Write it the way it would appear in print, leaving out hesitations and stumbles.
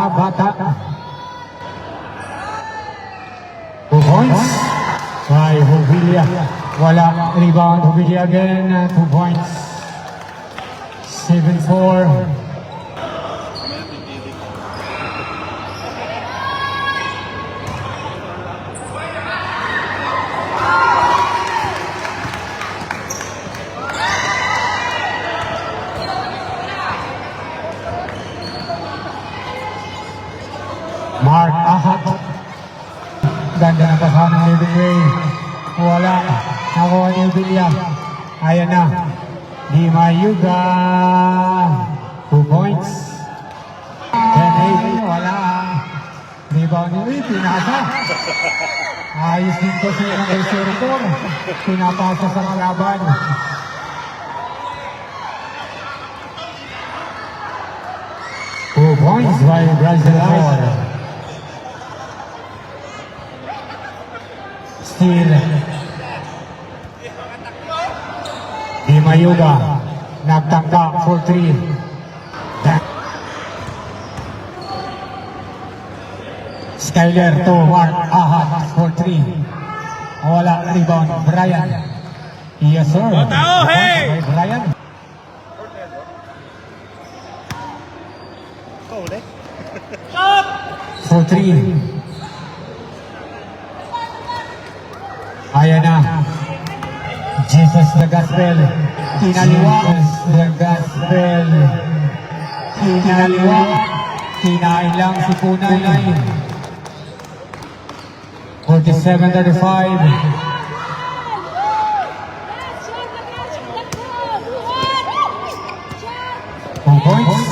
bata. 2 points by Hovilla. Wala, rebound, Hovilla again, 2 points. 7-4. Mark Ahat. Ganda na pasahan ng Living Way. Wala. Nakuha ni Hovilla. Ayan na. Di Mayuga. 2 points. 10-8. Wala. Rebound ni pinasa. Ayos din ko siya ng Elsertor. Pinapasa sa kalaban. Two points by Brazil. Steal. Di Mayuga. Nagtangka for 3. Skyler to Mark Ahat for 3. Wala, rebound. Brian. Yes sir. Hey! Brian. For 3. Ayan na. Jesus the Gospel. Kinaliwa. The Gospel. Kinaliwa. Kinain lang si Punay. 47-35. 2 points.